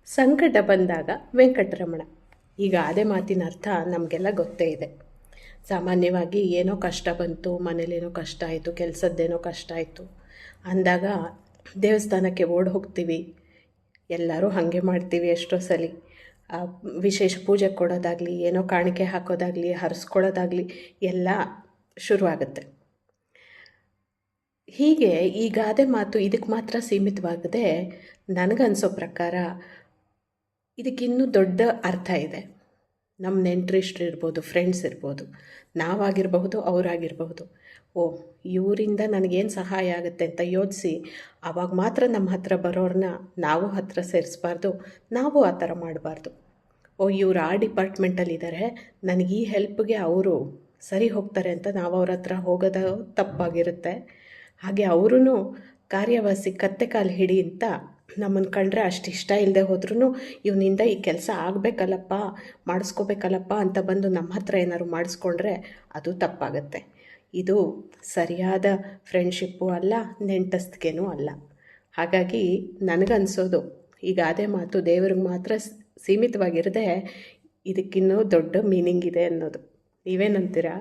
ಸಂಕಟ ಬಂದಾಗ ವೆಂಕಟರಮಣ. ಈಗ ಅದೇ ಮಾತಿನ ಅರ್ಥ ನಮಗೆಲ್ಲ ಗೊತ್ತೇ ಇದೆ. ಸಾಮಾನ್ಯವಾಗಿ ಏನೋ ಕಷ್ಟ ಬಂತು, ಮನೇಲೇನೋ ಕಷ್ಟ ಆಯಿತು, ಕೆಲಸದ್ದೇನೋ ಕಷ್ಟ ಆಯಿತು ಅಂದಾಗ ದೇವಸ್ಥಾನಕ್ಕೆ ಓಡಿ ಹೋಗ್ತೀವಿ. ಎಲ್ಲರೂ ಹಾಗೆ ಮಾಡ್ತೀವಿ. ಎಷ್ಟೋ ಸಲ ವಿಶೇಷ ಪೂಜೆ ಕೊಡೋದಾಗಲಿ, ಏನೋ ಕಾಣಿಕೆ ಹಾಕೋದಾಗಲಿ, ಹರಿಸ್ಕೊಳ್ಳೋದಾಗಲಿ ಎಲ್ಲ ಶುರುವಾಗುತ್ತೆ. ಹೀಗೆ ಈ ಗಾದೆ ಮಾತು ಇದಕ್ಕೆ ಮಾತ್ರ ಸೀಮಿತವಾಗದೆ ನನಗನ್ಸೋ ಪ್ರಕಾರ ಇದಕ್ಕಿನ್ನೂ ದೊಡ್ಡ ಅರ್ಥ ಇದೆ. ನಮ್ಮ ನೆಂಟರಿಷ್ಟ್ರು ಇರ್ಬೋದು, ಫ್ರೆಂಡ್ಸ್ ಇರ್ಬೋದು, ನಾವಾಗಿರಬಹುದು, ಅವರಾಗಿರಬಹುದು. ಇವರಿಂದ ನನಗೇನು ಸಹಾಯ ಆಗುತ್ತೆ ಅಂತ ಯೋಚಿಸಿ ಆವಾಗ ಮಾತ್ರ ನಮ್ಮ ಹತ್ರ ಬರೋರನ್ನ ನಾವು ಹತ್ರ ಸೇರಿಸ್ಬಾರ್ದು, ನಾವು ಆ ಥರ ಮಾಡಬಾರ್ದು. ಇವ್ರು ಆ ಡಿಪಾರ್ಟ್ಮೆಂಟಲ್ಲಿದ್ದಾರೆ, ನನಗೆ ಈ ಹೆಲ್ಪ್ಗೆ ಅವರು ಸರಿ ಹೋಗ್ತಾರೆ ಅಂತ ನಾವು ಅವ್ರ ಹತ್ರ ಹೋಗೋದು ತಪ್ಪಾಗಿರುತ್ತೆ. ಹಾಗೆ ಅವರೂ ಕಾರ್ಯವಾಸಿ ಕತ್ತೆ ಕಾಲು ಹಿಡಿ ಅಂತ ನಮ್ಮನ್ನು ಕಂಡ್ರೆ ಅಷ್ಟು ಇಷ್ಟ ಇಲ್ಲದೆ ಹೋದ್ರೂ ಇವನಿಂದ ಈ ಕೆಲಸ ಆಗಬೇಕಲ್ಲಪ್ಪ, ಮಾಡಿಸ್ಕೋಬೇಕಲ್ಲಪ್ಪ ಅಂತ ಬಂದು ನಮ್ಮ ಹತ್ರ ಏನಾದ್ರು ಮಾಡಿಸ್ಕೊಂಡ್ರೆ ಅದು ತಪ್ಪಾಗತ್ತೆ. ಇದು ಸರಿಯಾದ ಫ್ರೆಂಡ್ಶಿಪ್ಪು ಅಲ್ಲ, ನೆಂಟಸ್ತಿಗೆನೂ ಅಲ್ಲ. ಹಾಗಾಗಿ ನನಗನ್ಸೋದು ಈಗ ಅದೇ ಮಾತು ದೇವ್ರಿಗೆ ಮಾತ್ರ ಸೀಮಿತವಾಗಿರದೆ ಇದಕ್ಕಿನ್ನೂ ದೊಡ್ಡ ಮೀನಿಂಗ್ ಇದೆ ಅನ್ನೋದು. ನೀವೇನಂತೀರಾ?